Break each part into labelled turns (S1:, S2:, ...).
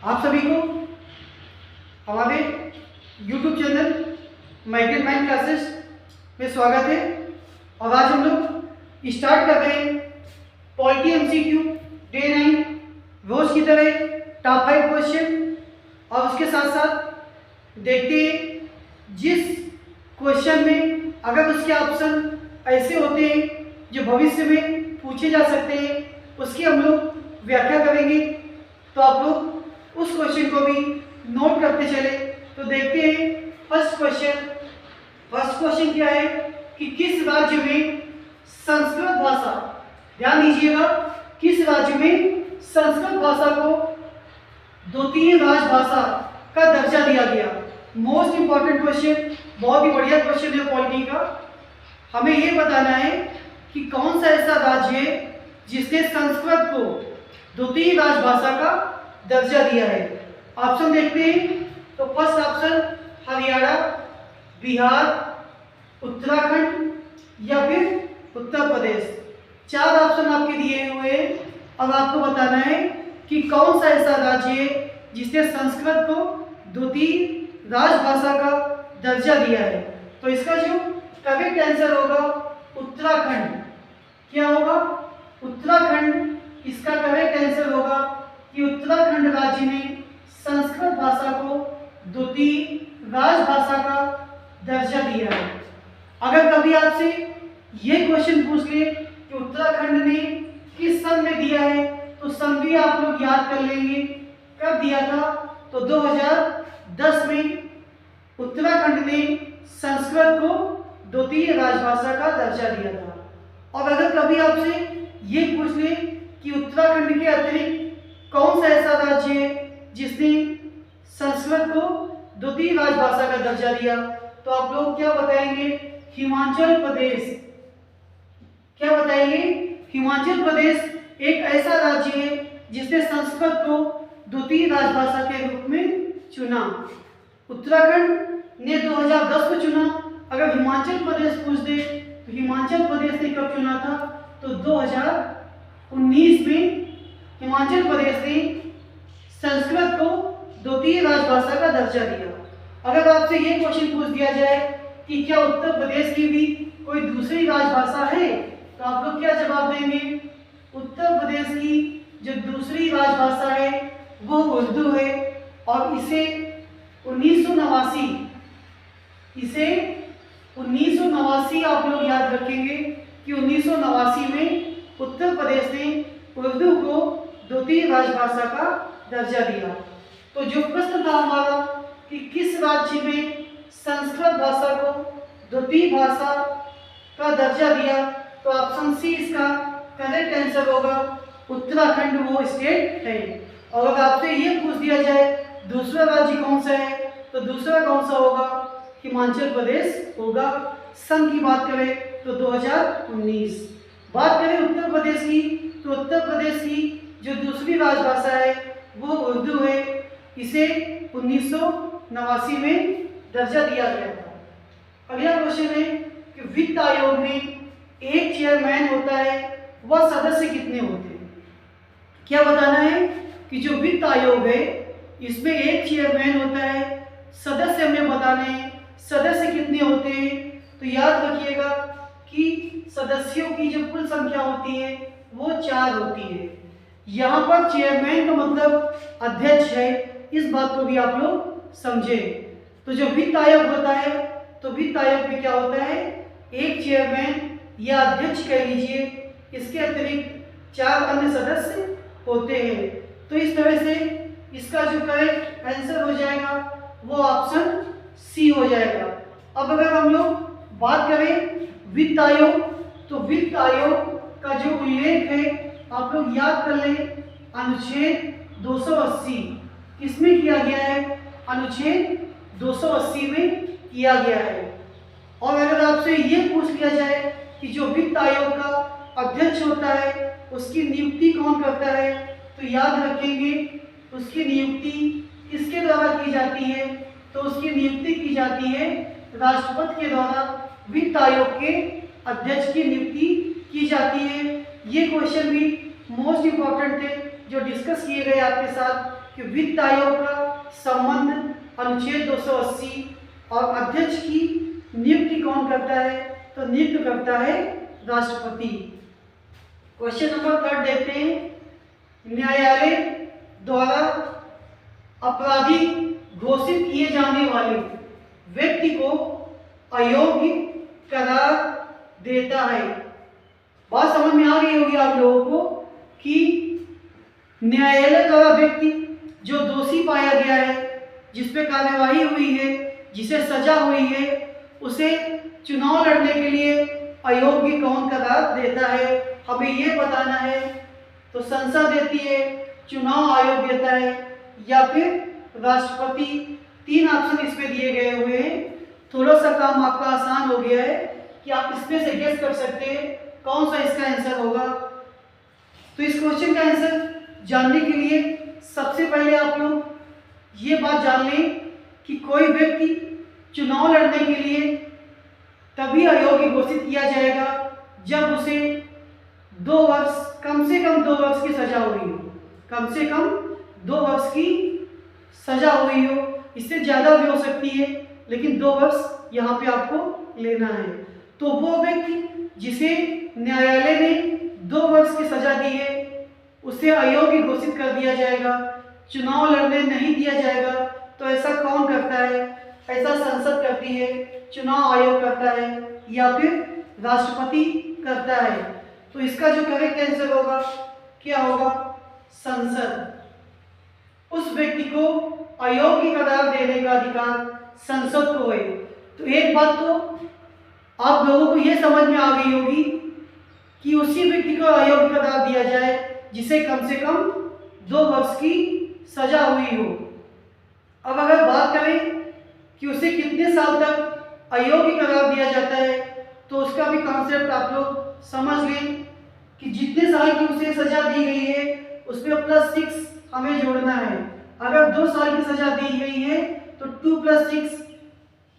S1: आप सभी को हमारे YouTube channel migrate mind classes में स्वागत है। और आज हम लोग स्टार्ट कर रहे हैं पॉलिटी MCQ डे 9 रोज की तरह टॉप 5 क्वेश्चन। और उसके साथ साथ देखते हैं जिस क्वेश्चन में अगर उसके ऑप्शन ऐसे होते हैं जो भविष्य में पूछे जा सकते हैं, उसकी हम लोग व्याख्या करेंगे। तो आप लोग उस क्वेश्चन को भी नोट करते चले। तो देखते हैं फर्स्ट क्वेश्चन क्या है कि किस राज्य में संस्कृत भाषा, ध्यान दीजिएगा, किस राज्य में संस्कृत भाषा को द्वितीय राजभाषा का दर्जा दिया गया। मोस्ट इंपॉर्टेंट क्वेश्चन, बहुत ही बढ़िया क्वेश्चन है पॉलिटी का। हमें यह बताना है कि कौन सा ऐसा राज्य है जिसने संस्कृत को द्वितीय राजभाषा का दर्जा दिया है। ऑप्शन देखते हैं। तो फर्स्ट ऑप्शन हरियाणा, बिहार, उत्तराखंड या फिर उत्तर प्रदेश। 4 ऑप्शन आपके दिए हुए हैं। अब आपको बताना है कि कौन सा ऐसा राज्य है जिसने संस्कृत को द्वितीय राजभाषा का दर्जा दिया है। तो इसका जो करेक्ट आंसर होगा उत्तराखंड। क्या होगा? उत्तराखंड इसका करेक्ट आंसर होगा कि उत्तराखंड राज्य ने संस्कृत भाषा को द्वितीय राजभाषा का दर्जा दिया है। अगर कभी आपसे ये क्वेश्चन पूछ ले कि उत्तराखंड ने किस सन में दिया है, तो सन भी आप लोग याद कर लेंगे। कब दिया था? तो 2010 में उत्तराखंड ने संस्कृत को द्वितीय राजभाषा का दर्जा दिया था। और अगर कभी आपसे ये पूछ ले कि उत्तराखंड के अतिरिक्त कौन सा ऐसा राज्य है जिसने संस्कृत को द्वितीय राजभाषा का दर्जा दिया, तो आप लोग क्या बताएंगे? हिमाचल प्रदेश। क्या बताएंगे? हिमाचल प्रदेश एक ऐसा राज्य है जिसने संस्कृत को द्वितीय राजभाषा के रूप में चुना। उत्तराखंड ने 2010 में चुना। अगर हिमाचल प्रदेश पूछ दे तो हिमाचल प्रदेश ने कब चुना था? तो 2019 में हिमाचल प्रदेश ने संस्कृत को द्वितीय राजभाषा का दर्जा दिया। अगर आपसे ये क्वेश्चन पूछ दिया जाए कि क्या उत्तर प्रदेश की भी कोई दूसरी राजभाषा है, तो आप लोग क्या जवाब देंगे? उत्तर प्रदेश की जो दूसरी राजभाषा है वो उर्दू है। और इसे 1989 आप लोग याद रखेंगे कि 1989 में उत्तर प्रदेश ने उर्दू को द्वितीय राजभाषा का दर्जा दिया। तो जो प्रश्न था हमारा कि किस राज्य में संस्कृत भाषा को द्वितीय भाषा का दर्जा दिया, तो ऑप्शन सी इसका करेक्ट आंसर होगा। उत्तराखंड वो स्टेट है। और अगर आपसे ये पूछ दिया जाए दूसरा राज्य कौन सा है, तो दूसरा कौन सा होगा? हिमाचल प्रदेश होगा। सन की बात करें तो 2019। बात करें उत्तर प्रदेश की, तो उत्तर प्रदेश की जो दूसरी राजभाषा है वो उर्दू है। इसे 1989 में दर्जा दिया गया था। अगला क्वेश्चन है कि वित्त आयोग में एक चेयरमैन होता है, वह सदस्य कितने होते हैं? क्या बताना है कि जो वित्त आयोग है इसमें एक चेयरमैन होता है, सदस्य हमें बताने हैं। सदस्य कितने होते हैं? तो याद रखिएगा कि सदस्यों की जो कुल संख्या होती है वो 4 होती है। यहाँ पर चेयरमैन का मतलब अध्यक्ष है, इस बात को भी आप लोग समझे। तो जो वित्त आयोग होता है, तो वित्त आयोग में क्या होता है? एक चेयरमैन या अध्यक्ष कह लीजिए, इसके अतिरिक्त 4 अन्य सदस्य होते हैं। तो इस तरह से इसका जो करेक्ट आंसर हो जाएगा वो ऑप्शन सी हो जाएगा। अब अगर हम लोग बात करें वित्त आयोग, तो वित्त आयोग का जो उल्लेख है आप लोग याद कर लें, अनुच्छेद 280 किसमें किया गया है? अनुच्छेद 280 में किया गया है। और अगर आपसे ये पूछ लिया जाए कि जो वित्त आयोग का अध्यक्ष होता है उसकी नियुक्ति कौन करता है, तो याद रखेंगे उसकी नियुक्ति किसके द्वारा की जाती है? तो उसकी नियुक्ति की जाती है राष्ट्रपति के द्वारा। वित्त आयोग के अध्यक्ष की नियुक्ति की जाती है। ये क्वेश्चन भी मोस्ट इंपॉर्टेंट थे जो डिस्कस किए गए आपके साथ कि वित्त आयोग का संबंध अनुच्छेद 280 और अध्यक्ष की नियुक्ति कौन करता है? तो नियुक्त करता है राष्ट्रपति। क्वेश्चन नंबर 3 देखते हैं। न्यायालय द्वारा अपराधी घोषित किए जाने वाले व्यक्ति को अयोग्य करार देता है। बात समझ में आ गई होगी आप लोगों को कि न्यायालय द्वारा व्यक्ति जो दोषी पाया गया है, जिस पे कार्यवाही हुई है, जिसे सजा हुई है, उसे चुनाव लड़ने के लिए अयोग्य कौन करार देता है, हमें ये बताना है। तो संसद देती है, चुनाव आयोग देता है, या फिर राष्ट्रपति। 3 ऑप्शन इसमें दिए गए हुए हैं। थोड़ा सा काम आपका आसान हो गया है कि आप इसमें से गेस कर सकते हैं कौन सा इसका आंसर होगा। तो इस क्वेश्चन का आंसर जानने के लिए सबसे पहले आप लोग ये बात जान लें कि कोई व्यक्ति चुनाव लड़ने के लिए तभी अयोग्य घोषित किया जाएगा जब उसे 2 वर्ष, कम से कम 2 वर्ष की सजा हुई हो। कम से कम 2 वर्ष की सजा हुई हो, इससे ज़्यादा भी हो सकती है, लेकिन 2 वर्ष यहाँ पे आपको लेना है। तो वो व्यक्ति जिसे न्यायालय ने 2 वर्ष की सजा दी है, उसे अयोग्य घोषित कर दिया जाएगा, चुनाव लड़ने नहीं दिया जाएगा। तो ऐसा कौन करता है? ऐसा संसद करती है, चुनाव आयोग करता है, या फिर राष्ट्रपति करता है। तो इसका जो करेक्ट आंसर होगा क्या होगा? संसद। उस व्यक्ति को अयोग्य करार देने का अधिकार संसद को है। तो एक बात तो आप लोगों को यह समझ में आ गई होगी कि उसी व्यक्ति को अयोग्य करार दिया जाए जिसे कम से कम 2 वर्ष की सजा हुई हो। अब अगर बात करें कि उसे कितने साल तक अयोग्य करार दिया जाता है, तो उसका भी कॉन्सेप्ट आप लोग समझ लें कि जितने साल की उसे सजा दी गई है उसमें +6 हमें जोड़ना है। अगर 2 साल की सजा दी गई है तो 2 + 6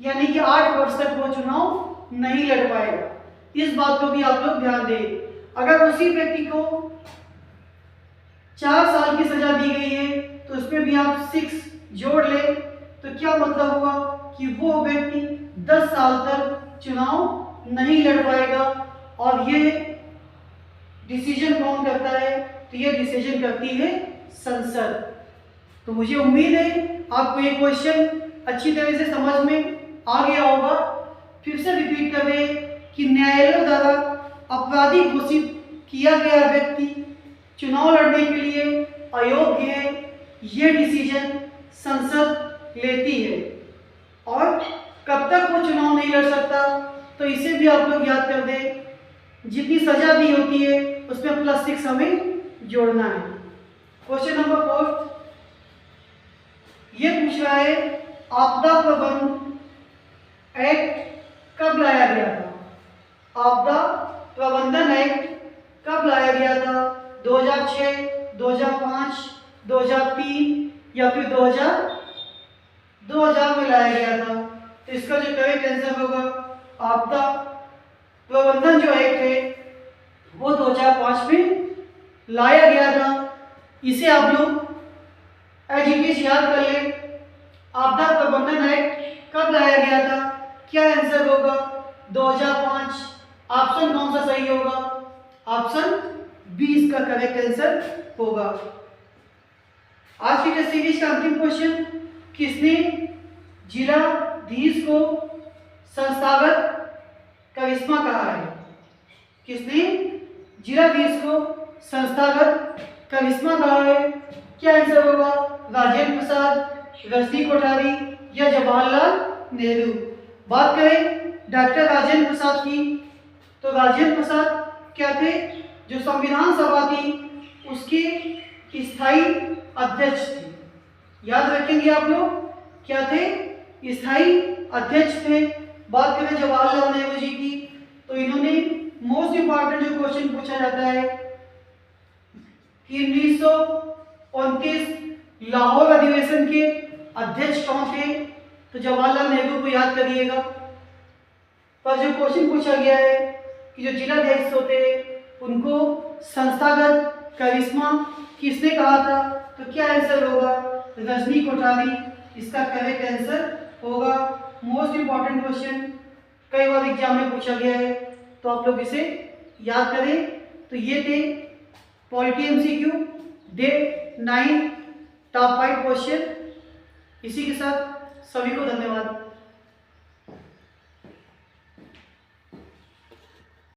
S1: यानी कि 8 वर्ष तक वो चुनाव नहीं लड़ पाएगा। इस बात को भी आप लोग ध्यान दें। अगर उसी व्यक्ति को 4 साल की सजा दी गई है तो उसमें भी आप 6 जोड़ लें, तो क्या मतलब हुआ कि वो व्यक्ति 10 साल तक चुनाव नहीं लड़ पाएगा। और ये डिसीजन कौन करता है? तो ये डिसीजन करती है संसद। तो मुझे उम्मीद है आपको ये क्वेश्चन अच्छी तरह से समझ में आ गया होगा। फिर से रिपीट कर रहे कि न्यायालय द्वारा अपराधी घोषित किया गया व्यक्ति चुनाव लड़ने के लिए अयोग्य है, ये डिसीजन संसद लेती है। और कब तक वो चुनाव नहीं लड़ सकता, तो इसे भी आप लोग याद कर दें। जितनी सजा दी होती है उसमें +6 हमें जोड़ना है। क्वेश्चन नंबर 4 ये पूछ रहा है, आपदा प्रबंधन एक्ट कब लाया गया था? आपदा प्रबंधन एक्ट कब लाया गया था? 2006, 2005, 2003 या फिर 2000 में लाया गया था। तो इसका जो करेक्ट आंसर होगा, आपदा प्रबंधन जो एक्ट है वो 2005 में लाया गया था। इसे आप लोग एज इट इज याद कर ले। आपदा प्रबंधन एक्ट कब लाया गया था? क्या आंसर होगा? 2005। ऑप्शन कौन सा सही होगा? ऑप्शन बी इसका करेक्ट आंसर होगा। आज की सीरीज का अंतिम क्वेश्चन, किसने जिलाधीश को संस्थागत करिश्मा कहा है? किसने जिलाधीश को संस्थागत करिश्मा कहा है? क्या आंसर होगा? राजेंद्र प्रसाद, रजनी कोठारी या जवाहरलाल नेहरू? बात करें डॉक्टर राजेंद्र प्रसाद की, तो राजेंद्र प्रसाद क्या थे? जो संविधान सभा थी उसके स्थायी अध्यक्ष थे। याद रखेंगे आप लोग, क्या थे? स्थायी अध्यक्ष थे। बात करें जवाहरलाल नेहरू जी की, तो इन्होंने मोस्ट इंपॉर्टेंट जो क्वेश्चन पूछा जाता है कि 1929 लाहौर अधिवेशन के अध्यक्ष कौन थे? तो जवाहरलाल नेहरू को याद करिएगा। पर जो क्वेश्चन पूछा गया है कि जो जिलाधीश होते हैं उनको संस्थागत करिश्मा किसने कहा था, तो क्या आंसर होगा, रजनी कोठारी इसका करेक्ट आंसर होगा। मोस्ट इंपॉर्टेंट क्वेश्चन, कई बार एग्जाम में पूछा गया है, तो आप लोग इसे याद करें। तो ये थे polity MCQ day 9 top 5 question. इसी के साथ सभी को धन्यवाद।